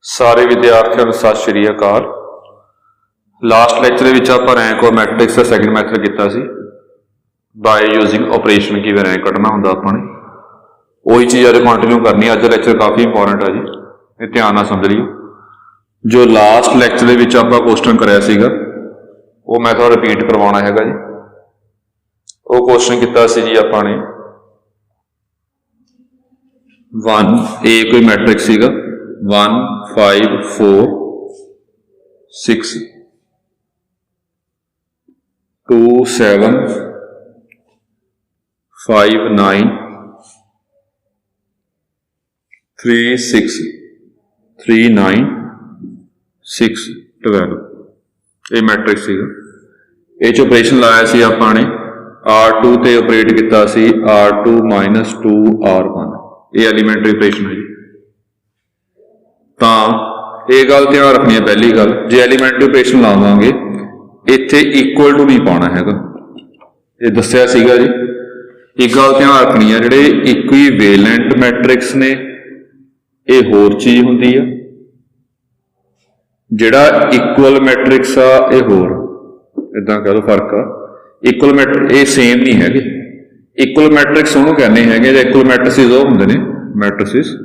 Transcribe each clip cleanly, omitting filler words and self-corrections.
सारे विद्यार्थियों को सत श्री अकाल। लास्ट लैक्चर में आप रैंक और मैट्रिक्स का सैकेंड मैथड किया सी बाय यूजिंग ऑपरेशन की रैंक कढ़ना होंगे अपने वही चीज़ अज कंटिन्यू करनी। अज लैक्चर काफ़ी इंपॉर्टेंट है जी, ये ध्यान ना समझ लियो। जो लास्ट लैक्चर में आप क्वेश्चन कराया सीगा वो मैं थोड़ा रिपीट करवाना है जी। वो क्वेश्चन किया सी जी आपने 1 ए कोई मैट्रिक्स सीगा 1 5 4 6 2 7 5 9 3 6 3 9 6 12 ये मैट्रिक्स सीगा। ये ऑपरेशन लाया सी आपने R2 ते ऑपरेट किया सी R2 - 2 R1 ये एलीमेंटरी ऑपरेशन है जी। तो ये गल ध्यान रखनी है। पहली गल जे एलीमेंटरी ऑपरेशन लावांगे इत्थे इक्वल टू नहीं पाना है, ये दस्सिया सीगा जी। एक गल ध्यान रखनी है जिहड़े इक्विवेलेंट मैट्रिक्स ने ये होर चीज़ हुंदी है, जिहड़ा इक्वल मैट्रिक्स आ ये होर, इदां कह लो फर्क आ। इक्वल मैट्रिक्स ये सेम नहीं है। इक्वल मैट्रिक्स उन्होंने कहने हैं इक्वल मैट्रिसिस वो होंदे ने मैट्रिसिस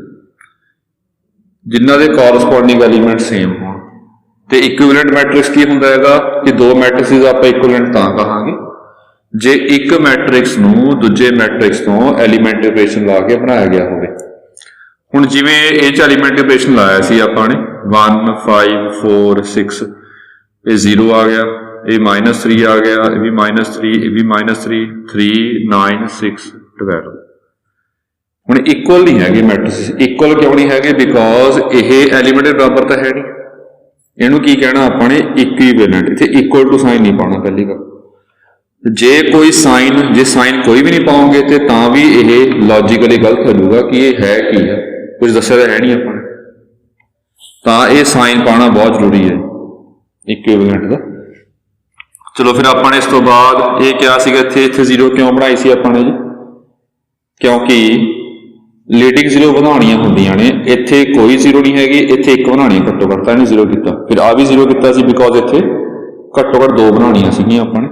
जिन्हां दे कॉरस्पॉन्डिंग एलीमेंट सेम हो। तो इक्विवेलेंट मैट्रिक्स की हुंदा हैगा कि दो मैट्रिसिस आप इक्विवेलेंट तां कहांगे जे एक मैट्रिक्स नूं दूजे मैट्रिक्स तो एलीमेंट ऑपरेशन ला के बनाया गया होवे। हुण जिवें इह च एलीमेंट ऑपरेशन लाया सी आपने 1 5 4 6 ये 0 आ गया, ये -3 आ गया, ये भी -3, ये भी -3 3 9 6 12। हुण इक्वल नहीं है मैट्रिक्स। इक्वल क्यों नहीं है? बिकॉज ये एलीमेंट बराबर तो है नहीं। इनू की कहना अपने इक्विवेलेंट, इत्थे इक्वल टू साइन नहीं पाना। पहली गल जे कोई साइन जे साइन कोई भी नहीं पाओगे तो तां भी ये लॉजिकली गलत हो जाऊगा कि ये है की है, कुछ दस्या तो है नहीं अपने। तां ये साइन पाना बहुत जरूरी है इक्विवेलेंट का। चलो फिर अपने इस तो बाद ये क्या सीगा इत्थे 0 क्यों बनाई सी अपने जी? क्योंकि लीडिंग 0 बनानियां होंदियां ने, इत्थे कोई 0 नहीं हैगी, इत्थे 1 बनानी घट्टो घट्ट, तां 0 किया। फिर आ भी 0 किया सी बिकॉज इत्थे घट्टो घट्ट 2 बनानियां सीगियां अपने।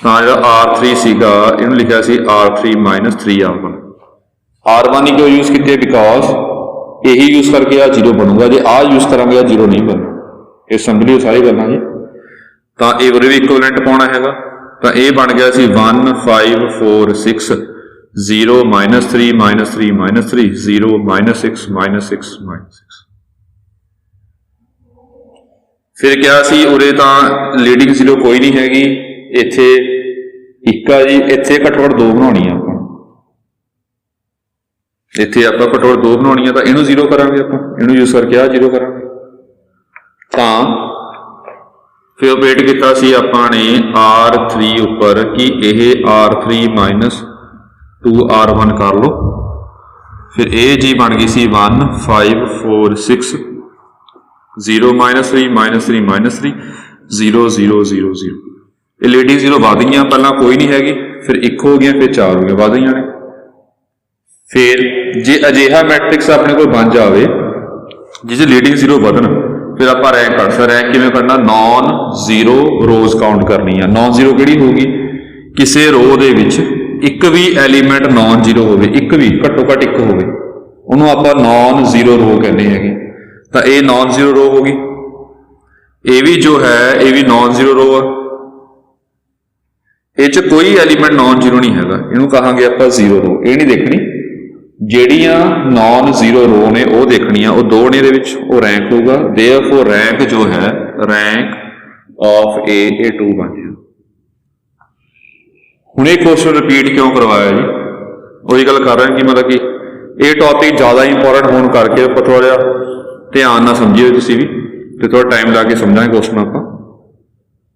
तां जिहड़ा R3 सीगा इहनूं लिखिया सी R3 - 3 R1। R1 ही क्यों यूज किए? बिकॉज यही यूज करके आ 0 बनूगा, जे आ यूज करांगे आ 0 नहीं बनना। ये समझ लियो सारी गल्लां जी। तां ये भी इक्विवेलेंट पाउणा हैगा। तां ये बन गया सी 1 5 4 6 0 -3 -3 -3 0 -6 -6 -6। फिर क्या सी उरे तां लीडिंग 0 कोई नहीं हैगी, इत्थे 1 आ जी। इत्थे घट्टो घट्ट 2 बनाउणी आ आपां, इत्थे आपां घट्टो घट्ट 2 बनाउणी आ। तां इहनूं 0 करांगे आपां, इहनूं यूज करके आ 0 करांगे। तां फिर ऑपरेट किया सी आपने R3 उपर कि यह R3 - 2 R1 कर लो। फिर ये जी बन गई सी 1 5 4 6 0 -3 -3 -3 0 0 0 0। ये लीडिंग 0 वध गई, पहला कोई नहीं हैगी, फिर 1 हो गया, फिर 4 हो गया, वध गई ने। फिर जे अजिहा मैट्रिक्स अपने को बन जाए जिस लीडिंग 0 वधन, फिर आप रैंक कढ़ सकते। रैंक किवें करना? नॉन जीरो रोज काउंट करनी है। नॉन जीरो किहड़ी होगी? किसी रो दे विच एक भी एलीमेंट नॉन जीरो होवे, एक भी घट्टो घट्ट 1 होवे, उन्होंने आप नॉन जीरो रो कहने हैं। तो ये नॉन जीरो रो होगी। ये भी जो है ये भी नॉन जीरो रो है। ये कोई एलीमेंट नॉन जीरो नहीं है, इनू कहांगे आप जीरो रो। ये नहीं देखनी, ਜਿਹੜੀਆਂ नॉन जीरो रो ने वो देखनिया, वो 2 ने दे विच वो रैंक होगा। देयरफॉर रैंक जो है रैंक ऑफ ए 2 बन जाए। हुण ये क्वेश्चन रिपीट क्यों करवाया जी? वही गल कर रहे हैं कि मतलब कि ये टॉपिक ज़्यादा इंपॉर्टेंट होने करके आप थोड़ा जिहा ध्यान नाल समझिए तुसीं भी, तो थोड़ा टाइम ला के समझांगे क्वेश्चन। आपां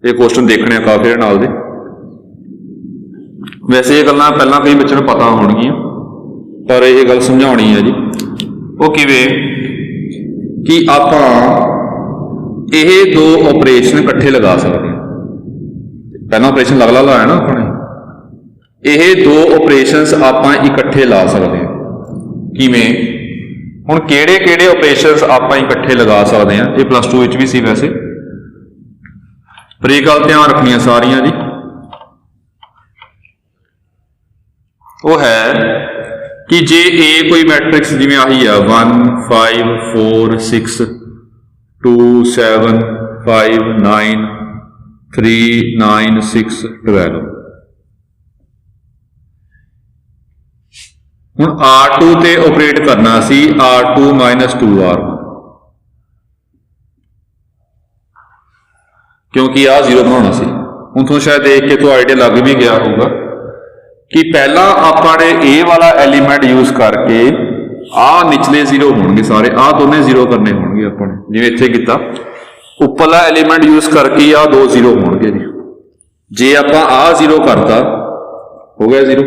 ये क्वेश्चन देखने काफ़ी नाल दे। वैसे ये गल्लां पहलां कई बच्चों नूं पता होणगियां, पर यह गल समझानी है जी। वो किवें कि आपां ये 2 ऑपरेशन इकट्ठे लगा सकते हैं। पहला ऑपरेशन लगला लाया ना अपने, ये 2 ऑपरेशनस आपां इकट्ठे ला सकते हैं। किवें? ਹੁਣ ਕਿਹੜੇ ਕਿਹੜੇ ਆਪਰੇशंस ਆਪਾਂ इकट्ठे लगा सकते हैं, ये +2 ਵਿੱਚ भी सी वैसे, पर ये गल ध्यान रखनी सारियां जी। वो है कि जे ए कोई मैट्रिक्स जिवें आही आ 1 5 4 6 2 7 5 9 3 9 6 12, हुण R2 ते ऑपरेट करना सी R2 - 2R, क्योंकि आ 0 बनाना सी। हुण तुहानूं शायद देख के तो आइडिया लग भी गया होगा कि पहला आपने ए वाला एलीमेंट यूज करके आ निचले 0 होणगे सारे, आ दोने 0 करने होणगे अपने, जिवें इत्थे कीता उपरला एलीमेंट यूज करके आ 2 0 होणगे जी। जे आपां आ 0 करता हो गया 0,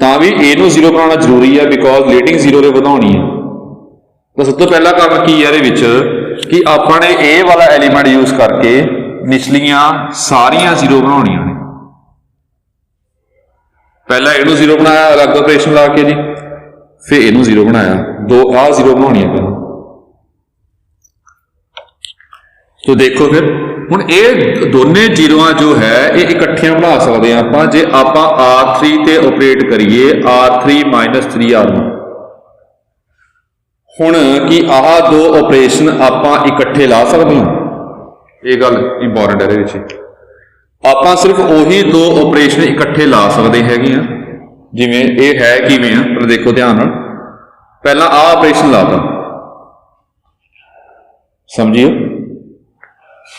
ਤਾਂ भी ए ਨੂੰ 0 बनाना जरूरी है, बिकॉज लीडिंग 0 ਤੇ ਵਧਾਉਣੀ है। तो सब तो पहला काम की है ਇਹਦੇ ਵਿੱਚ कि आपने ए वाला एलीमेंट यूज करके निचलियां सारियां 0 बनाउणियां ने। पहला ए ਨੂੰ 0 बनाया अलग ऑपरेशन ला के जी, फिर ए ਨੂੰ 0 बनाया, दो आ 0 बनाउणियां पहला। तो देखो फिर हुण ये दोने जीरोआं जो है ये इकट्ठियां बना सकते हैं आपां, जे आपां R3 ते ऑपरेट करिए R3 - 3R1। हुण कि आह दो ऑपरेशन आपां इकट्ठे ला सकते हैं, ये गल इंपॉर्टेंट है। इहदे विच आपां सिर्फ उही दो ऑपरेशन इकट्ठे ला सकते हैगे आ, जिवें ये है किवें आ, पर देखो ध्यान नाल। पहला आ ऑपरेशन लाता, समझियो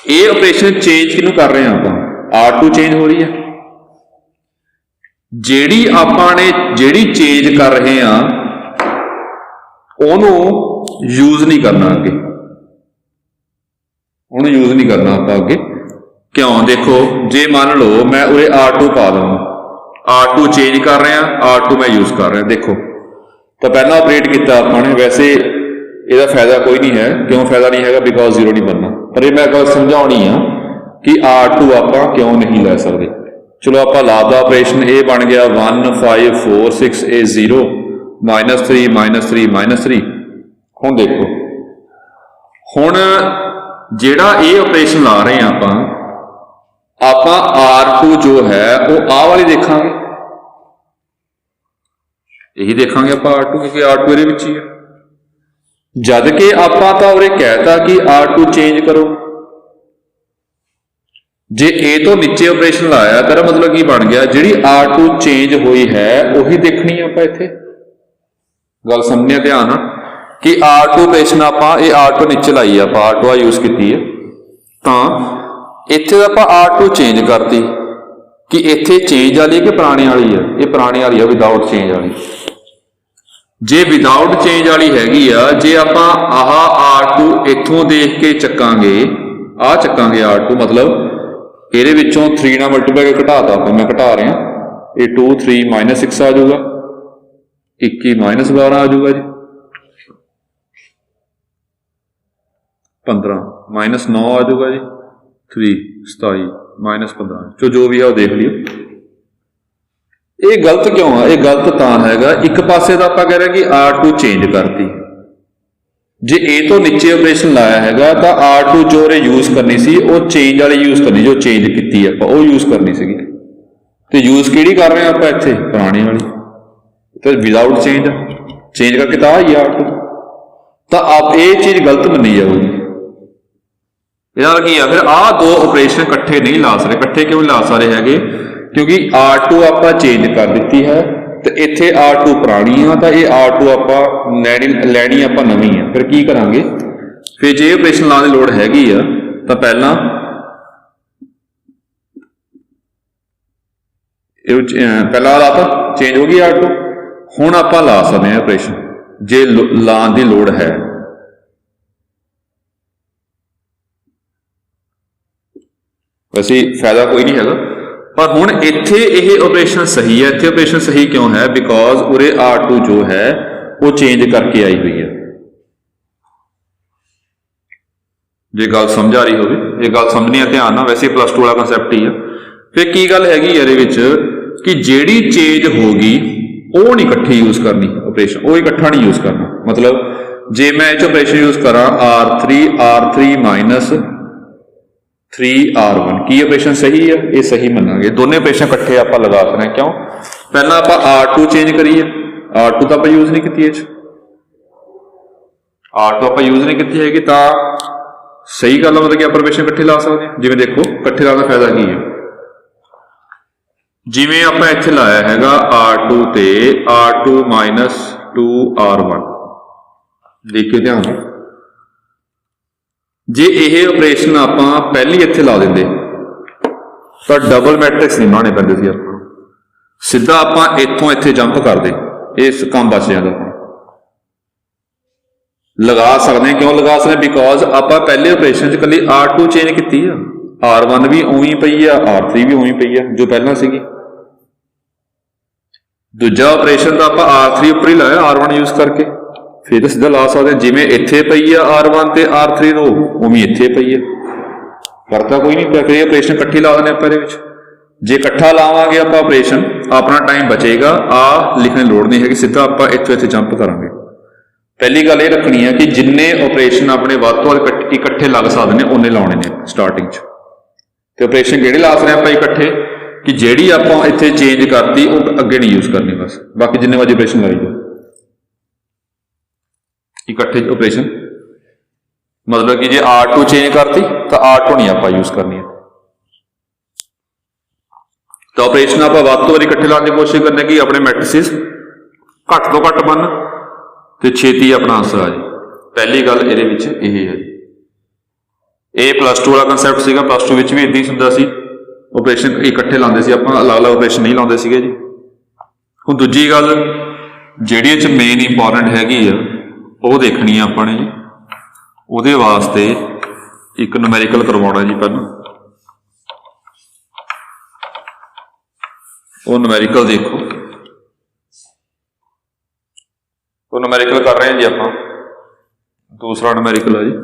ये ऑपरेशन चेंज किनू कर रहे हैं आप, R2 चेंज हो रही है, जेड़ी आपने जेड़ी चेंज कर रहे हैं ओनू यूज नहीं करना अगे, ओनू यूज नहीं करना आप अगे। क्यों? देखो जे मान लो मैं उरे R2 पा दूँ, R2 चेंज कर रहे हैं, R2 मैं यूज कर रहा, देखो तो पहला ऑपरेट किया आपने, वैसे ਇਹਦਾ फायदा कोई नहीं है। क्यों फायदा नहीं है? बिकॉज 0 नहीं बनना, पर यह मैं गल समझानी आ कि R2 आप क्यों नहीं लै सकते। चलो आप लादा ऑपरेशन, ये बन गया 1 5 4 6 ए 0 -3 -3 -3। हुण देखो हुण जिहड़ा ये ऑपरेशन ला रहे हैं आप R2 जो है वो आ वाली देखांगे, यही देखांगे आप R2, क्योंकि R2 ये विच ही है। जद के आपां तां उरे कहता कि R2 चेंज करो, जे ए तो नीचे ऑपरेशन लाया तेरा मतलब की बन गया, जिहड़ी R2 चेंज हुई है उही देखनी है आपां इत्थे। गल समझने ध्यान कि R2 ऑपरेशन आपां ये R2 नीचे लाई आपां R2 यूज की है, तां इत्थे आपां R2 चेंज करती कि इत्थे चेंज वाली है कि पुरानी वाली है, ये पुरानी वाली है विदाउट चेंज वाली। जे विदाउट चेंज वाली हैगी आ, जे आपां आह R2 इत्थों देख के चकांगे, आ चकांगे R2, मतलब ਇਹਦੇ ਵਿੱਚੋਂ 3 ਨਾਲ ਮਲਟੀਪਲਾਈ ਕਰਕੇ ਘਟਾਤਾ ਆਪਾਂ, मैं घटा रहा, ये 2 3 -6 आ जाऊगा, 21 -12 आ जाऊगा जी, 15 -9 आ जाऊगा जी, 3 27 -15 चो जो भी है वो देख लियो। ये गलत क्यों है? ये गलत तां हैगा, एक पासे तो आप कह रहे कि R2 चेंज करती, जे ए तो नीचे ऑपरेशन लाया हैगा तो R2 जो यूज करनी सी वो चेंज वाली यूज करनी, जो चेंज की आप यूज करनी सी, तो यूज किहड़ी कर रहे हैं आप इत्थे पुरानी वाली, तो विदाउट चेंज करके तो आई R2, तो आप ये चीज गलत मनी जाऊगी। ਇਹਦਾ ਕੀ ਆ फिर आ दो ऑपरेशन इकट्ठे नहीं ला सकते। इकट्ठे क्यों ला सकते हैगे? क्योंकि R2 आप चेंज कर दी है, तो इत्थे R2 पुरानी है, तो ये R2 आप लैनी आप नवी है। फिर की करांगे? फिर जे ऑपरेशन लाने की लोड़ हैगी आ तो पहला पहला लाता चेंज हो गई R2, हुण आप ला सकते हैं ऑपरेशन जे लाने की लोड़ है। वैसे फायदा कोई नहीं है, पर हुण इत्थे यह ऑपरेशन सही है। इत्थे ऑपरेशन सही क्यों है? बिकॉज उरे R2 जो है वो चेंज करके आई हुई है। जे गल समझ आ रही हो, ये गल समझनी है ध्यान ना, वैसे +2 वाला कंसैप्ट ही है। फिर की गल हैगी इहदे विच कि जिहड़ी चेंज होगी वो नहीं इकट्ठी यूज करनी ऑपरेशन, वो इकट्ठा नहीं यूज करना। मतलब जे मैं इस ऑपरेशन यूज करा R3 माइनस 3R1 की ऑपरेशन सही है, ये सही मनांगे। दोनों ऑपरेशन इकट्ठे आप लगा सकते हैं। क्यों? पहला आप R2 चेंज करिए, R2 तो आप यूज नहीं की, R2 आप यूज नहीं की हैगी, तो सही गल मतलब कि आप ऑपरेशन इकट्ठे ला सकते हैं। जिवें देखो इकट्ठे लाने का फायदा की है, जिवें आप इत्थे लाया हैगा R2 ते R2 माइनस 2R1, देखिए ध्यान नाल, जे यह ऑपरेशन आप पहली इत्थे ला देंगे तो डबल मैट्रिक्स नहीं बनाने पैंदे सी, आपां सीधा आपां इत्थों इत्थे जंप कर दे, इस काम बच जाता। लगा सकते हैं, क्यों लगा सकते? बिकॉज आप पहले ऑपरेशन कली R2 चेंज की, R1 भी उही पई है, R3 भी उही पई है जो पहला सी। दूजा ऑपरेशन तो आप R3 उपर ही लाया R1 यूज करके, फिर सीधा ला सकते जिमें इत्थे पई है R1 ते R3 रो उवें इत्थे पई है, करता कोई नहीं पिया। फिर ऑपरेशन इकट्ठी ला देने आप, जे इकट्ठा लावांगे आप ऑपरेशन अपना टाइम बचेगा, लिखने लोड़ नहीं है, सीधा आप इत्थों इत्थे जंप करांगे। पहली गल ये रखनी है कि जिन्ने ऑपरेशन अपने वध तो वध इकट्ठे लग सकते हैं उन्ने लाने ने स्टार्टिंग च, तो ऑपरेशन किहड़े ला सकते आप इकट्ठे कि जिहड़ी आप इत्थे चेंज करती वो अगे नहीं यूज करनी, बस बाकी जिन्ने मर्जी ऑपरेशन लाई जाओ इकट्ठे ऑपरेशन। मतलब कि जे R2 चेंज करती तो R2 नहीं आप यूज करनी है, तो ऑपरेशन आप वध तो वध इकट्ठे लाने की कोशिश करने की अपने मैट्रिसेस घट तो घट बन तो छेती अपना आंसर आ जाए। पहली गल ये है जी, ये +2 वाला कंसैप्ट सीगा, +2 भी इदां ही हुंदा सी, ऑपरेशन इकट्ठे लाते सी, आप अलग अलग ऑपरेशन नहीं लाते सीगे जी। हुण दूजी गल जिहड़ी च मेन इंपॉर्टेंट हैगी आ वो देखनी है अपने जी, उहदे वास्ते एक न्यूमेरिकल करवाउणा जी। पहला वो न्यूमेरिकल देखो, तो न्यूमेरिकल कर रहे हैं जी आप, दूसरा न्यूमेरिकल है जी,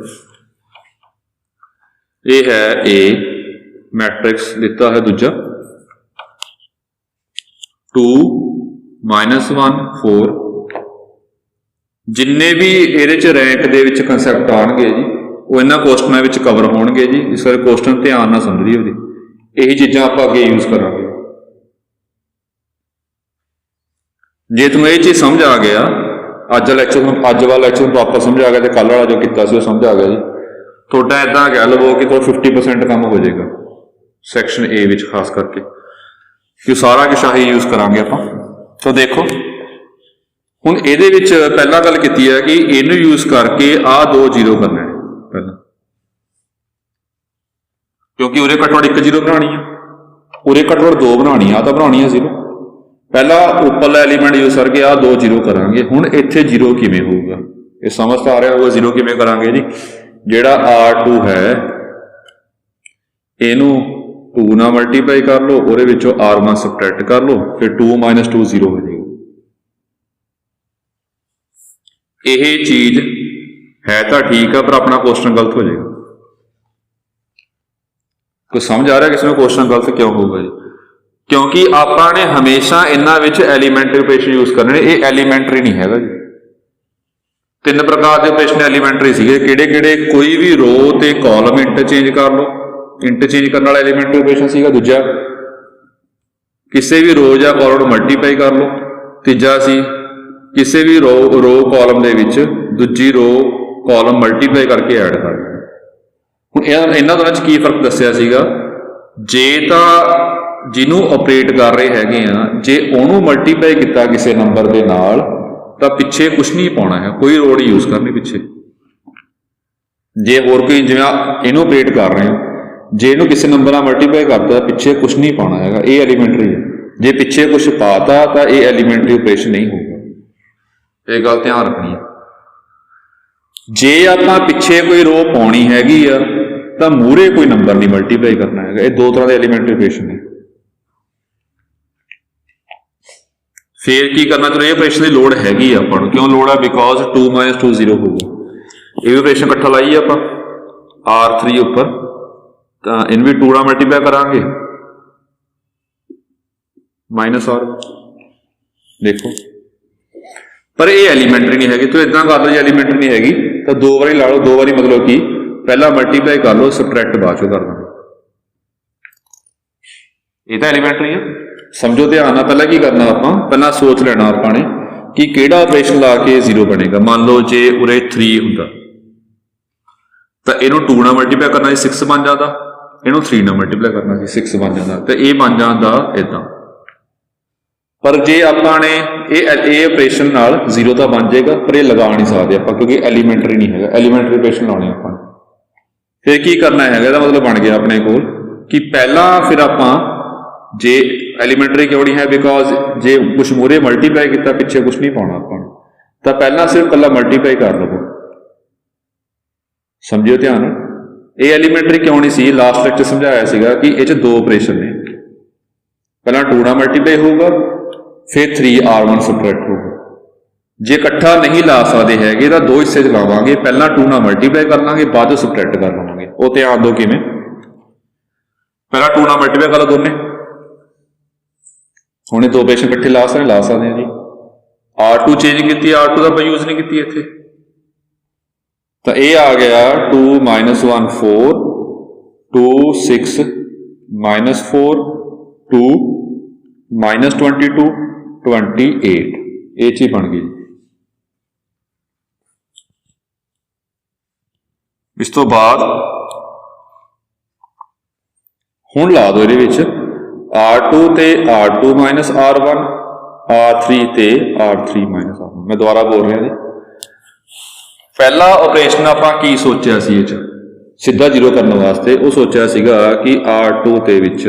ये है ए मैट्रिक्स दिता है, दूजा 2 -1 4, जिन्ने भी ये रैंक दे विच कंसैप्ट आउणगे जी वो इन्हां क्वेश्चनां विच कवर होणगे जी, इस करके क्वेश्चन ध्यान नाल समझिए जी, यही चीज़ां आपां अगे यूज करांगे। जे तुहानूं ये चीज़ समझ आ गया, अज वाला लैक्चर प्रॉपर समझ आ गया, तो कल वाला जो किया समझ आ गया जी, थोड़ा इदा कह लवो कि 50% काम हो जाएगा सैक्शन ए विच, खास करके कि सारा कुछ आही यूज करांगे आप। तो देखो हुण इहदे विच पहला गल की है कि इनू यूज करके दो जीरो करने पहला, क्योंकि उरे घट्टो घट्ट एक जीरो बनानी है, उरे घट्टो घट्ट दो बनानी है, तो बनानी है जीरो। पहला उपरला एलीमेंट यूज करके दो जीरो करांगे। हुण इत्थे जीरो किवें होऊगा, ये समझ तो आ रहा होगा जीरो किवें करांगे जी। जिहड़ा R2 है इनू 2 नाल मल्टीप्लाई कर लो, उहदे विचों R1 सबट्रैक्ट कर लो, फिर 2 - 2 0 हो जाएगा। यह चीज है तो ठीक है, पर अपना क्वेश्चन गलत हो जाएगा। कोई समझ आ रहा है किसी में क्वेश्चन गलत क्यों होगा जी? क्योंकि आपने हमेशा इन्हां विच एलीमेंटरी ऑपरेशन यूज करने, ये एलीमेंटरी नहीं है जी। 3 प्रकार के ऑपरेशन एलीमेंटरी सीगे, किहड़े-किहड़े? कोई भी रो ते कॉलम इंटरचेंज कर लो, इंटरचेंज करने वाला एलीमेंटरी ऑपरेशन सीगा। दूजा किसी भी रो या कॉलम मल्टीप्लाई कर लो। तीजा सी किसी भी रो कॉलम दे विच दूजी रो कॉलम मल्टीप्लाई करके ऐड कर लो। हुण इन्हां दोनां च की फर्क दस्सिया सीगा? जे तां जिन्हों ऑपरेट कर रहे हैगे आ, जे उहनूं मल्टीप्लाई किया किसी नंबर के नाल तो पिछे कुछ नहीं पाना है, कोई रोड यूज करनी पिछे। जे होर कोई जिवें इनू ऑपरेट कर रहे हैं, जे इनू किसी नंबर नाल मल्टीप्लाई करता पिछे कुछ नहीं पाना है, ये एलीमेंटरी है। जे पिछे कुछ पाता तो ये एलीमेंटरी ऑपरेशन नहीं होगा, ये गल ध्यान रखनी है। जे आपां पिछे कोई रो पाउणी हैगी आ तो मूहरे कोई नंबर नहीं मल्टीप्लाई करना है, ये 2 तरह के एलीमेंटरी ऑपरेशन है। फिर की करना, चलो ये ऑपरेशन की लोड़ हैगी आपां नूं, क्यों लोड़ है? बिकॉज 2 - 2 0 होगा। ये भी ऑपरेशन इकट्ठा लाइए आप R3 उपर, तो इन भी 2 मल्टीप्लाई करांगे -R। देखो पर ये एलीमेंट्री नहीं हैगी। तो इदां कर लो जी एलीमेंट्री नहीं हैगी तो दो बारी ला लो, दो बारी मतलब कि पहला मल्टीप्लाई कर लो, सबट्रैक्ट बाद चों कर देंगे। ये तो एलीमेंट्री है। समझो ध्यान नाल, पहला की करना आपां, पहला सोच लेना आपां ने कि किहड़ा ऑपरेशन ला के 0 बनेगा। मान लो जे उरे 3 हुंदा तो इहनूं 2 नाल मल्टीप्लाई करना सी 6 बन जाता, इहनूं 3 नाल मल्टीप्लाई करना सी 6 बन जाता, तो ये बन जाता इदां। पर जे आपां ने ये ऑपरेशन नाल 0 तो बन जाएगा, पर ये लगा नहीं सकते आपां क्योंकि एलीमेंट्री नहीं है। एलीमेंट्री ऑपरेशन लाने आपां फिर की करना है, इसदा मतलब बन गया अपने कोल कि पहला फिर आपां जे एलीमेंट्री क्यों नहीं है, बिकॉज जे कुछ मूहरे मल्टीप्लाई किया पिछे कुछ नहीं पाना आपां, तो पहला सिर्फ कला मल्टीप्लाई कर लवो। समझियो ध्यान। ये एलीमेंट्री क्यों नहीं सी, लास्ट लेक्चर समझाया सीगा कि ये दो ऑपरेशन ने, पहला 2 नाल मल्टीप्लाई होगा, फिर 3R1 सबट्रैक्ट होगा। जे इकट्ठा नहीं ला सकते हैगे तो दो हिस्से च लावांगे, पहला 2 नाल मल्टीप्लाई कर लांगे, बाद सबट्रैक्ट कर लवांगे। वो ध्यान दो किवें, पहला 2 नाल मल्टीप्लाई कर लो दोने, हुण दो ऑपरेशन इकट्ठे ला सकते हैं जी। R2 चेंज की, R2 का यूज नहीं की इत्थे, तो ये आ गया 2 - 1 4 2 6 -4 2 -22 28, ये चीज बन गई। इस तो बाद हुण ला दो ये R2 ते R2 - R1, R3 ते R3 - R1। मैं दोबारा बोल रहा जी, पहला ऑपरेशन आपां की सोचा सी सीधा 0 करने वास्ते, वो सोचा सीगा कि R2 ते विच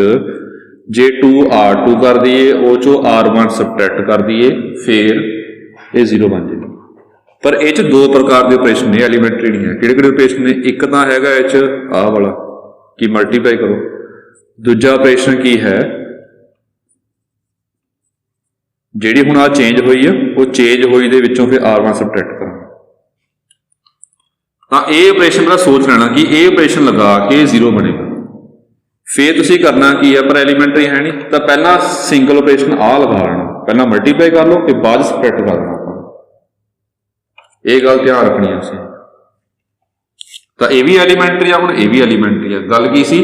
जे 2R2 कर दिए, वो चो R1 सबट्रैक्ट कर दिए, फिर ये 0 बन जाएगा। पर ये दो प्रकार के ऑपरेशन ने, एलीमेंट्री नहीं है। किहड़े ऑपरेशन ने, एक तो हैगा ये आ वाला कि मल्टीप्लाई करो, दूजा ऑपरेशन की है जिहड़ी हुण आ चेंज हुई है, वो चेंज हुई दे विचों फिर R1 सबट्रैक्ट करना। तो ये ऑपरेशन का सोच लेना कि ये ऑपरेशन लगा के 0 बनेगा। फिर तुसीं करना की है, पर एलीमेंट्री है नहीं, तो पहला सिंगल ऑपरेशन आ लगा लेना, पहला मल्टीप्लाई कर लो, फिर बाद सबट्रैक्ट कर देना। ये गल ध्यान रखनी है तुसीं। तो ये भी एलीमेंट्री है, हुण ये भी एलीमेंट्री है। गल की सी,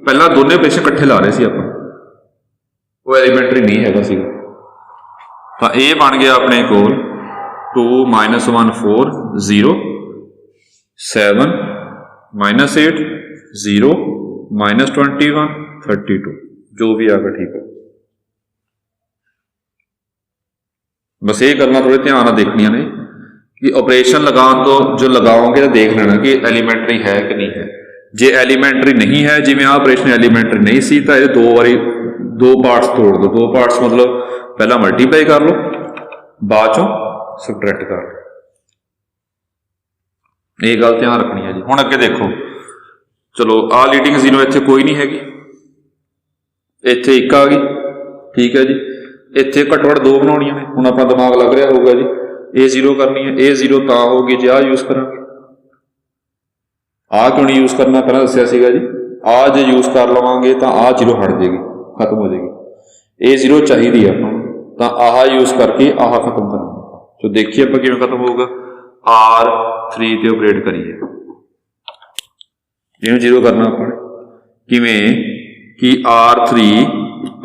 पहला दोनों ऑपरेशन इकट्ठे ला रहे सी आपां, वो एलीमेंट्री नहीं हैगा सीगा। तो ये बन गया अपने कोल 2 - 1 4 0 7 -8 0 -21 32, जो भी आगा ठीक है। बस ये करना थोड़े ध्यान नाल देखनियां ने कि ऑपरेशन लगाने तो जो लगाओगे तो देख लेना कि एलीमेंट्री है कि नहीं है। जे एलीमेंट्री नहीं है, जिवें आ ऑपरेशन एलीमेंट्री नहीं सी, तो ये दो बारी दो पार्ट्स तोड़ दो। दो पार्ट्स मतलब पहला मल्टीप्लाई कर लो, बाद चों सबट्रैक्ट कर लो। ये गल ध्यान रखनी है जी। हुण अगे देखो, चलो आ लीडिंग 0 इत्थे कोई नहीं हैगी, इत्थे 1 आ गई, ठीक है जी। इत्थे घट्टो घट्ट 2 बनाउणियां ने। हुण अपना दिमाग लग रहा होगा जी, ये 0 करनी है, ये 0 तां होगी जे आ यूज करांगे। आ क्यों नहीं यूज करना, पहला दस्सिया सीगा जी। आ जे यूज कर लवांगे तो आ 0 हट जाएगी, खत्म हो जाएगी। ये 0 चाहिए आपां नूं, तां आह यूज करके आह खत्म करांगे। तो देखिए आपां किवें खत्म होगा। R3 ते ऑपरेट करिए, इहनूं 0 करना आपां किवें कि R3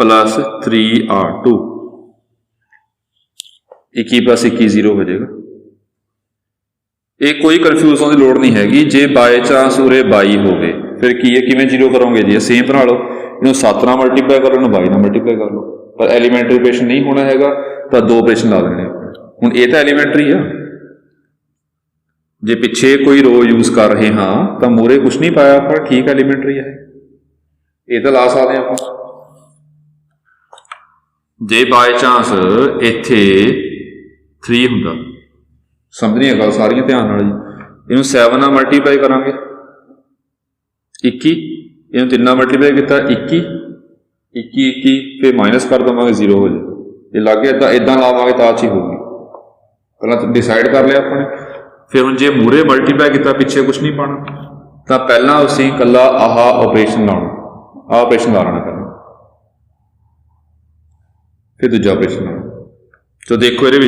+ 3R2, 21 + 21 0 हो जाएगा। ये कोई कन्फ्यूज होने की लोड़ नहीं हैगी। जे बाय चांस उरे 22 हो गए, फिर की है, किवें 0 करोगे जी, सेम बना लो, इन्हूं 7 नाल मल्टीप्लाई कर लो, इन्हूं 22 नाल मल्टीप्लाई कर लो। पर एलीमेंट्री ऑपरेशन नहीं होना हैगा, तो दो ऑपरेशन ला देने। हुण ये तो एलीमेंट्री है। जे पिछे कोई रो यूज कर रहे हाँ तो मूहरे कुछ नहीं पाया, पर ठीक एलीमेंट्री है, ये तो ला सकते हैं आपां। जे बाय चांस इत्थे 3 हुंदा, समझनी है गल सारियां ध्यान नाल जी। इहनूं 7 नाल मल्टीप्लाई करांगे 21, इहनूं 3 नाल मल्टीप्लाई किया 21 21 21, फिर माइनस कर देवांगे 0 हो जाए। ये लग गया इदां लावांगे तो आ चीज होगी। पहला डिसाइड कर लिया अपने। फिर हुण जे मूहरे मल्टीप्लाई किया पिछे कुछ नहीं पाना, तो पहला असीं कला आह ऑपरेशन लाना, आ ऑपरेशन ला लेना पहला, फिर दूजा ऑपरेशन लाना। तो देखो ये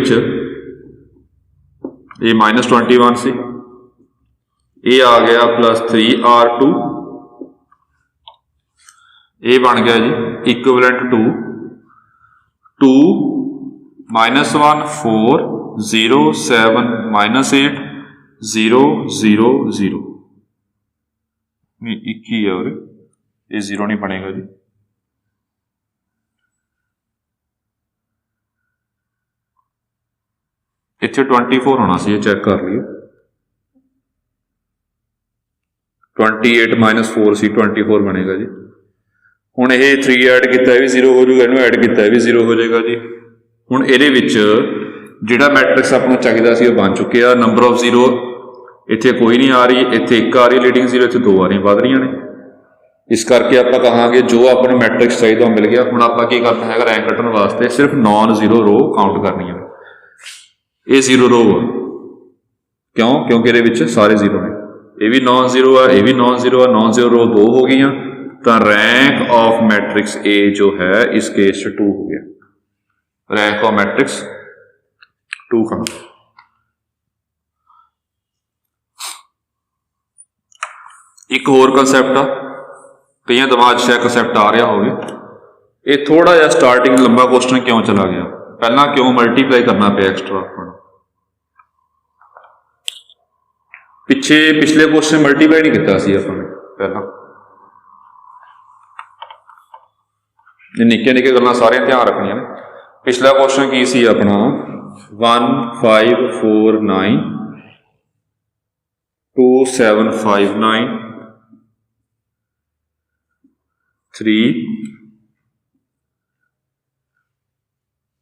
ये -21 सी, ये आ गया +3R2, ये बन गया जी इक्विवेलेंट टू 2 -1 4 0 7 -8 0 0 0 नहीं 21 है, और ये 0 नहीं बनेगा जी। इत्थे 24 होना सी, चेक कर लियो। 28 -4 सी 24 बनेगा जी। हुण ये 3 ऐड किया भी 0 हो जाएगा, इन्हूं ऐड किया भी 0 हो जाएगा जी। हुण इहदे विच जिहड़ा मैट्रिक्स आपां नूं चाहीदा सी बन चुके आ। नंबर ऑफ 0 इत्थे कोई नहीं आ रही, इत्थे 1 आ रही लीडिंग 0, इत्थे 2 आ रही वध रही ने। इस करके आपां कहांगे जो आपां नूं मैट्रिक्स चाहिदा मिल गया। हुण आपां की करना है, रैंक कट्टण वास्ते सिर्फ नॉन 0 रो काउंट करनी है। ये 0 रो आ, क्यों? क्योंकि ये विच सारे 0 ने। ये भी नॉन 0 है, ये भी नॉन 0 है, नॉन 0 रो 2 हो गई। तो रैंक ऑफ मैट्रिक्स ए जो है इस केस 2 हो गया। रैंक ऑफ मैट्रिक्स 2 का। एक होर कंसैप्ट आ, कई दिमाग शायद कंसैप्ट आ रहा हो, ये थोड़ा जिहा स्टार्टिंग लंबा क्वेश्चन क्यों चला गया, पहला क्यों मल्टीप्लाई करना पे एक्स्ट्रा। पिछले क्वेश्चन मल्टीप्लाई नहीं किया सी अपने पहला। निक्के निक्के गल्लां सारियां ध्यान रखनियां ने। पिछला क्वेश्चन की सी अपना 1 5 4 9 2 7 5 9 3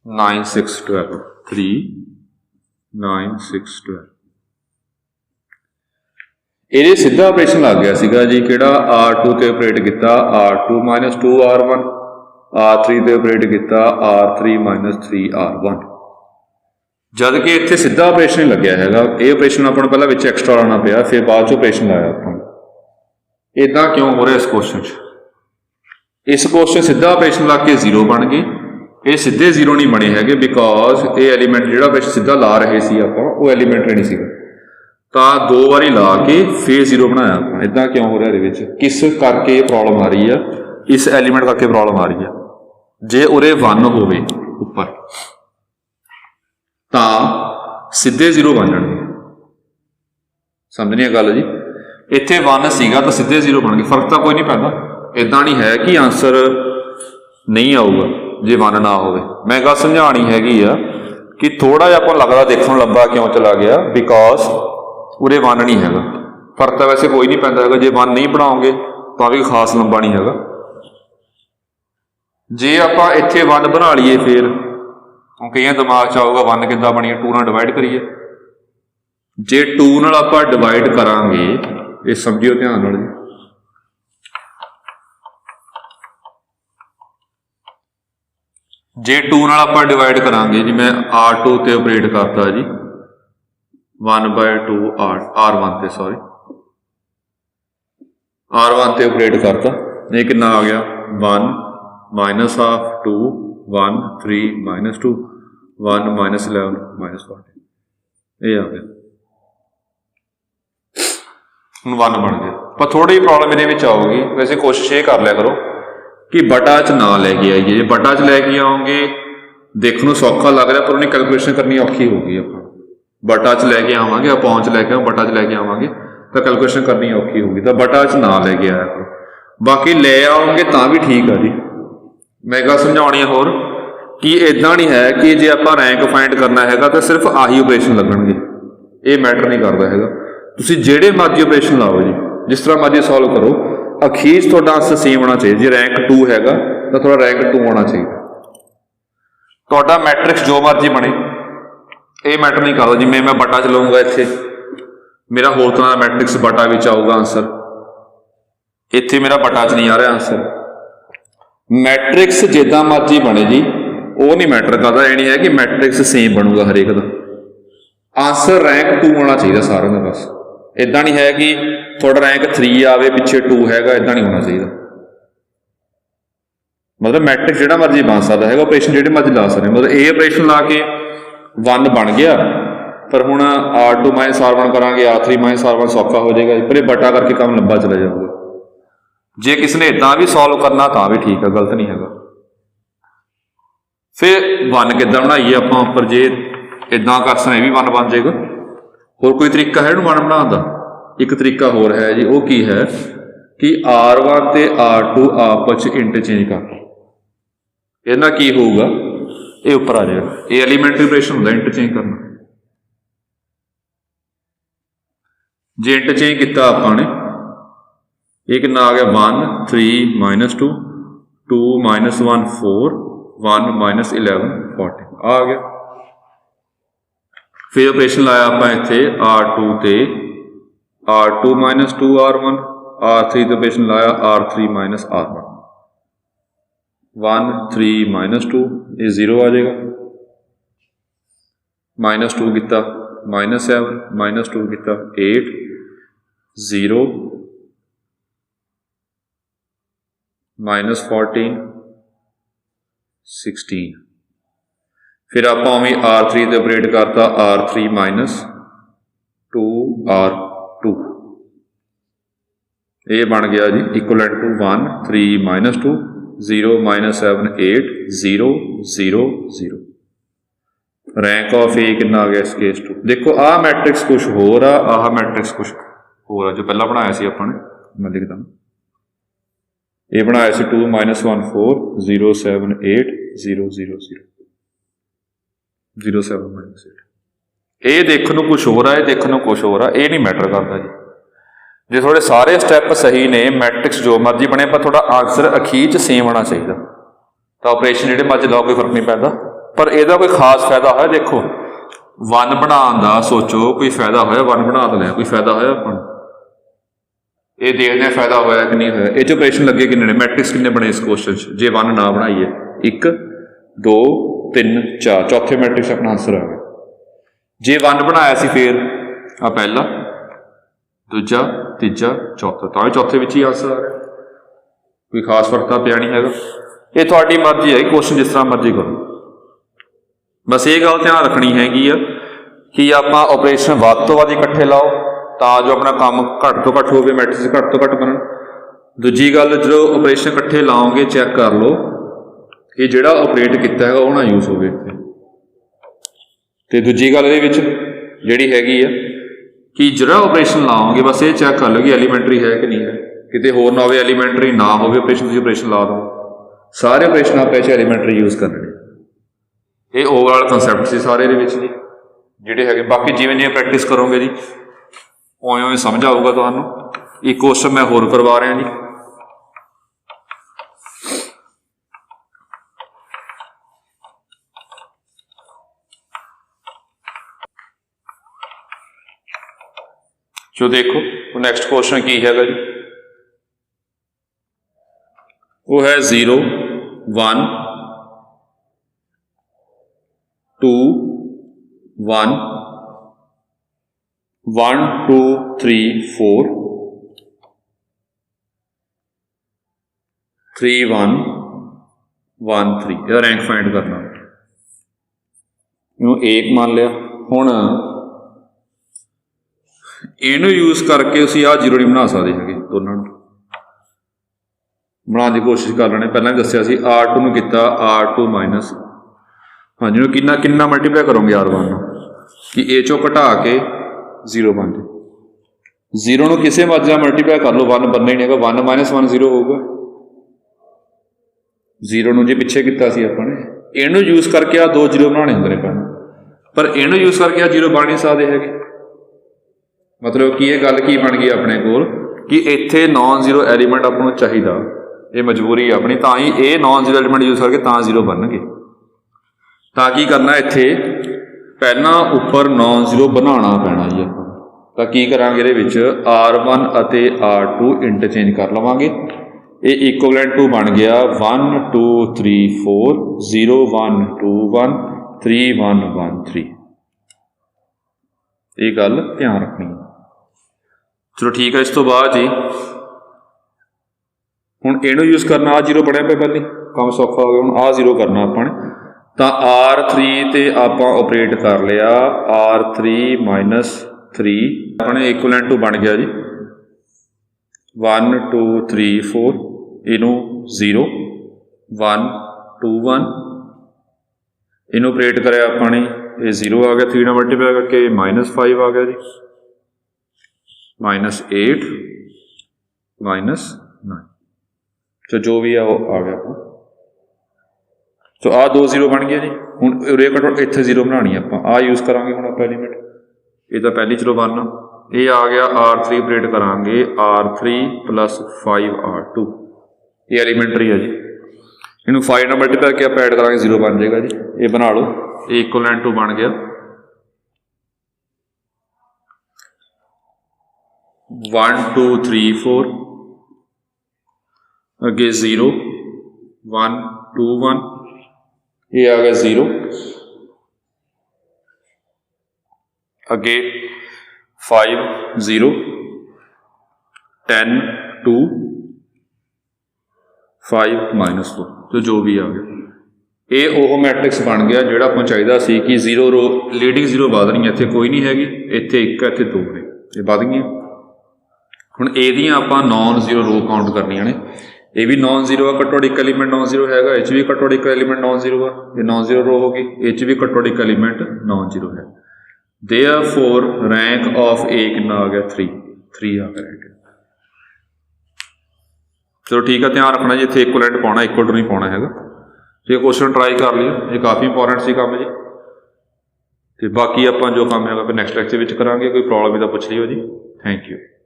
9 6 12 3 9 6 12। ये सीधा ऑपरेशन लग गया सीगा जी, किहड़ा R2 ते ऑपरेट किया R2 - 2R1, R3 ते ऑपरेट किया R3 - 3R1। जद कि इत्थे सीधा ऑपरेशन नहीं लग्या हैगा। ये ऑपरेशन अपन पहला विच एक्स्ट्रा लाना पिया, फिर बाद च ऑपरेशन लाया अपन। इदां क्यों हो रहा इस क्वेश्चन च? इस क्वेश्चन सीधा ऑपरेशन ला के 0 बन गए, ये सीधे 0 नहीं बने हैगे, बिकॉज ये एलीमेंट जिहड़ा ऑपरेशन सीधा ला रहे सी आपां वो एलीमेंट नहीं सीगा, तो 2 बारी ला के फिर 0 बनाया आपां। इदां क्यों हो रहा है? किस करके ये प्रॉब्लम आ रही है? इस एलीमेंट करके प्रॉब्लम आ रही है। जे उरे 1 होवे उपर तो सीधे 0 बन जाएंगे। समझनी गल जी? इत्थे 1 सीगा तो सीधे 0 बन गए, फर्क तो कोई नहीं पैदा। इदां नहीं है कि आंसर नहीं आऊगा जे 1 ना होवे। मैं गल समझानी हैगी आ कि थोड़ा जिहा आपां लगदा देखण लंबा क्यों चला गया, बिकॉज उरे 1 नहीं हैगा। फर्क तो वैसे कोई नहीं पैदा हैगा, जे 1 नहीं बनाओगे तो भी खास लंबा नहीं हैगा। जे आपां इत्थे 1 बना लीए फिर कई दिमाग च आऊगा 1 किद्दां बनी, 2 नाल डिवाइड करिए। जे 2 नाल आपां डिवाइड करांगे, ये समझियो ध्यान नाल जी, जे 2 नाल आपां डिवाइड करांगे जी, मैं R2 ते ऑपरेट करता जी 1/2 R1 ते, सॉरी R1 ते ऑपरेट करता, ये कितना आ गया 1 -12 2 1 3 -2 1 -11 -40, ये आ गया। ਹੁਣ 1 बन गया। पर थोड़ी प्रॉब्लम ये आऊगी, वैसे कोशिश ये कर लिया करो कि बटा च ना लैके आइए। जे बटा च लैके आओगे देखने को सौखा लग रहा, पर उन्हें कैलकुलेशन करनी औखी होगी। आप बटा च लैके आवांगे, अपॉन च लैके बटा च लैके आवांगे तो कैलकुलेशन करनी औखी होगी, तो बटा च ना लैके आया करो। बाकी ले आओगे तो भी ठीक है जी। मैं गल समझानी होर कि इदां नहीं है कि जे आप रैंक फाइंड करना है तो सिर्फ आही ऑपरेशन लगणगे, ये मैटर नहीं करता है। तुसीं जिहड़े मर्जी ऑपरेशन लाओ जी, जिस तरह मर्जी सॉल्व करो, अखीर तुहाडा आंसर सेम होना चाहिए। जे रैंक 2 हैगा तो थोड़ा रैंक 2 होना चाहिए। तुहाडा मैट्रिक्स जो मर्जी बने, ये मैटर नहीं करता। जिवें मैं बटा च लऊंगा, इत्थे मेरा होर तरह मैट्रिक्स बटा विच आऊगा आंसर, इत्थे मेरा बटा च नहीं आ रहा आंसर। मैट्रिक्स जिद्दां मर्जी बने जी, वो नहीं मैटर करता। ये नहीं है कि मैट्रिक्स सेम बनूगा हरेक का, आंसर रैंक 2 होना चाहिए सारों का। बस इदां नहीं है कि थोड़ा रैंक 3 आवे पिछे 2 हैगा, इदां नहीं होना चाहिए। मतलब मैट्रिक्स जिहड़ा मर्जी बन सकता है, ऑपरेशन जिहड़े मर्जी ला सकते। मतलब ए ऑपरेशन ला के 1 बन गया पर हुण R2 माइनस R1 करांगे, R3 माइनस R1 सौखा हो जाएगा, पर ये बटा करके काम लंबा चला जाऊगा। जे किसी ने इदां भी सॉल्व करना तां भी ठीक है, गलत नहीं है। फिर 1 किद्दां बनाइए आपां उपर, जे इदां कर सकते ये भी 1 बन जाएगा। होर कोई तरीका है 1 बनाने का? एक तरीका होर है जी, वो की है कि R1 ते R2 आपस इंटरचेंज कर, इहदा की होगा, ये उपर आ जाएगा। ये एलीमेंटरी ऑपरेशन होंदा इंटरचेंज करना। जे इंटरचेंज किया आपां ने, ये कितना आ गया 1 3 माइनस 2 2 माइनस 1 4 1 माइनस 11 14 आ गया। फिर ऑपरेशन लाया आपां इत्थे R2 ते R2 माइनस 2 R1, R3 ते ऑपरेशन लाया R3 माइनस R1, 1 3 माइनस 2 ये 0 आ जाएगा। माइनस 2 किया माइनस 7 माइनस 2 किया 8 0 माइनस 14 16। फिर आप R3 ते ऑपरेट करता R3 माइनस 2 R2, ये बन गया जी इक्वलेंट टू 1 3 माइनस 2 0 माइनस 7 8 0 0 0। रैंक ऑफ ए कितना आ गया इस केस 2। देखो आ मैट्रिक्स कुछ होर आ, आह मैट्रिक्स कुछ होर आ जो पहला बनाया सी आपां ने, मैं लिखदा ये बनाया सी 2 माइनस 1 4 0 7 8 0 0 0 0 7 माइनस 8। ये देखने को कुछ होर है, देखने को कुछ होर है, ये नहीं मैटर करता जी। जो थोड़े सारे स्टैप सही ने, मैट्रिक्स जो मर्जी बने, पर थोड़ा आंसर अखीर च सेम आना चाहिए, तो ऑपरेशन जो मर्जी लाओ कोई फर्क नहीं पैदा। पर यदा कोई खास फायदा है, देखो 1 बनाने का सोचो कोई फायदा होया, 1 बना तो लिया, कोई फायदा होया अपन ये देखते हैं फायदा होया कि नहीं होया। ये ऑपरेशन लगे किन्ने, मैट्रिक्स किन्ने बने इस क्वेश्चन जे 1 ना बनाइए, 1 2 3 4 चौथे मैट्रिक्स अपना आंसर आ गया। जे 1 बनाया सी फिर आ पहला दूजा तीजा चौथा, तो चौथे विच ही आंसर आ रहा, कोई खास फर्क तो पिया नहीं है। ये थोड़ी मर्जी है, क्वेश्चन जिस तरह मर्जी करो, बस ये गल ध्यान रखनी हैगी आ कि आप ऑपरेशन वध तो वध इकट्ठे लाओ तो जो अपना काम घट तो घट हो, मैट्रिक्स घट तो घट बनन। दूजी गल जो ऑपरेशन इकट्ठे लाओगे चैक कर लो कि जोड़ा ऑपरेट किया है वह ना यूज हो। तो दूजी गल ये जी हैगी है कि जो ऑपरेशन लाओगे बस ये चैक कर लो कि एलीमेंटरी है कि नहीं है, कितने होर ना हो एलीमेंटरी ना हो ऑपरेशन, ऑपरेशन ला दो, सारे ऑपरेशन आप एलीमेंटरी यूज करने। ये ओवरऑल कंसैप्ट से सारे जोड़े है। बाकी जिवें जिवें प्रैक्टिस करोगे जी उवें उवें समझ आऊगा तुहानूं। एक क्वेश्चन मैं होर करवा रहा जी, जो देखो नैक्सट क्वेश्चन की है जी, वो है 0 1 2 1 1 2 3 4 3 1 1 3। यह रैंक फाइंड करना, इनू 1 मान लिया। हुण इनू यूज करके असीं आ 0 नहीं बना सकते है, दोनों बनाने की कोशिश कर लेने। पहला भी दसिया R2 नूं किता R2 माइनस, हाँ जी किन्ना किन्ना मल्टीप्लाई करोगे R1 कि ए चो घटा के 0 बन जाए। 0 नूं किसी मर्जी मल्टीप्लाई कर लो, 1 बनना ही नहीं है, 1 माइनस 1 0 होगा। 0 नूं जे पिछे किया अपने, इनू यूज करके आ 2 0 बनाने होंगे पहले, पर इनू यूज करके आ 0 बन नहीं सकते है। मतलब कि ये गल की बन गई अपने कोल कि इत्थे नॉन जीरो एलीमेंट आपको चाहिए, ये मजबूरी है अपनी, तो ही ये नॉन जीरो एलीमेंट यूज करके तो 0 बननगे। तो की करना इत्थे पहला उपर नॉन जीरो बनाना पैना जी आप, तो की करांगे ये R1 और R2 इंटरचेंज कर लवांगे। ये इक्वलेंट टू बन गया 1 2 3 4 0 1 2 1 3 1 1 3। ये गल ध्यान रखनी है। चलो ठीक है, इस तो बाद जी हुण इनू यूज करना, आ 0 बनया पे पहले काम सौखा हो गया। हुण आ 0 करना अपने, ਤਾਂ R3 ਤੇ ਆਪਾਂ ਆਪਰੇਟ ਕਰ ਲਿਆ R3 - 3 ਆਪਣੇ ਇਕੁਇਵਲੈਂਟ ਟੂ ਬਣ ਗਿਆ ਜੀ 1 2 3 4 ਇਹਨੂੰ 0 1 2 1 ਇਹਨੂੰ ਆਪਰੇਟ ਕਰਿਆ ਆਪਾਂ ਨੇ ਇਹ 0 ਆ ਗਿਆ 3 ਨਾਲ ਮਲਟੀਪਲਾਈ ਕਰਕੇ -5 ਆ ਗਿਆ ਜੀ -8 -9 ਸੋ ਜੋ ਵੀ ਆ ਉਹ ਆ ਗਿਆ ਆਪਾਂ ਸੋ ਆਹ 2 0 ਬਣ ਗਿਆ ਜੀ ਹੁਣ ਉਰੇ ਘੱਟੋ ਇੱਥੇ 0 ਬਣਾਉਣੀ ਆਪਾਂ ਆਹ ਯੂਜ਼ ਕਰਾਂਗੇ ਹੁਣ ਆਪਾਂ ਐਲੀਮੈਂਟ ਇਹ ਤਾਂ ਪਹਿਲੀ ਚਲੋ 1 ਇਹ ਆ ਗਿਆ R3 ਆਪਰੇਟ ਕਰਾਂਗੇ R3 + 5R2 ਇਹ ਐਲੀਮੈਂਟਰੀ ਹੈ ਜੀ ਇਹਨੂੰ 5 ਨਾਲ ਮਲਟੀਪਲਾਈ ਕਰਕੇ ਆਪਾਂ ਐਡ ਕਰਾਂਗੇ 0 ਬਣ ਜਾਏਗਾ ਜੀ ਇਹ ਬਣਾ ਲਓ ਇਹ ਇਕੁਇਵਲੈਂਟ ਟੂ ਬਣ ਗਿਆ 1 2 3 4 ਅੱਗੇ 0 1 2 1 ਇਹ ਆ ਗਿਆ 0 ਅੱਗੇ 5 0 10 2 5 -4 ਤੇ ਜੋ ਵੀ ਆ ਗਿਆ ਇਹ ਉਹ ਮੈਟ੍ਰਿਕਸ ਬਣ ਗਿਆ ਜਿਹੜਾ ਆਪਾਂ ਚਾਹੀਦਾ ਸੀ ਕਿ 0 ਰੋ ਲੀਡਿੰਗ 0 ਵਧ ਰਹੀ ਇੱਥੇ ਕੋਈ ਨਹੀਂ ਹੈਗੀ ਇੱਥੇ 1 ਇੱਥੇ 2 ਨੇ ਇਹ ਵਧ ਗਈਆਂ ਹੁਣ ਇਹਦੀਆਂ ਆਪਾਂ ਨਾਨ 0 ਰੋ ਕਾਊਂਟ ਕਰਨੀਆਂ ਨੇ ਇਹ ਵੀ ਨਾਨ 0 ਆ ਘੱਟੋ ਘੱਟ ਇੱਕ ਐਲੀਮੈਂਟ ਨਾਨ 0 ਹੈਗਾ ਇਹ 'ਚ ਵੀ ਘੱਟੋ ਘੱਟ ਇੱਕ ਐਲੀਮੈਂਟ ਨਾਨ 0 ਆ ਇਹ ਨਾਨ 0 ਰੋ ਹੋ ਗਈ ਇਹ 'ਚ ਵੀ ਘੱਟੋ ਘੱਟ ਇੱਕ ਐਲੀਮੈਂਟ ਨਾਨ 0 ਹੈ therefore rank of A ਕਿੰਨਾ ਆ ਗਿਆ 3 ਆ ਗਿਆ ਰੈਂਕ ਚਲੋ ਠੀਕ ਆ ਧਿਆਨ ਰੱਖਣਾ ਜੀ ਇੱਥੇ ਇਕੁਇਵਲੈਂਟ ਪਾਉਣਾ ਇਕੁਅਲ ਟੂ ਨਹੀਂ ਪਾਉਣਾ ਹੈਗਾ ਤੇ ਕੁਐਸਚਨ ਟਰਾਈ ਕਰ ਲਿਓ ਇਹ ਕਾਫੀ ਇੰਪੋਰਟੈਂਟ ਸੀ ਕੰਮ ਜੀ ਤੇ ਬਾਕੀ ਆਪਾਂ ਜੋ ਕੰਮ ਹੈਗਾ ਫਿਰ ਨੈਕਸਟ ਲੈਕਚਰ ਵਿੱਚ ਕਰਾਂਗੇ ਕੋਈ ਪ੍ਰੋਬਲਮ ਇਹਦਾ ਪੁੱਛ ਲਿਓ ਜੀ ਥੈਂਕ ਯੂ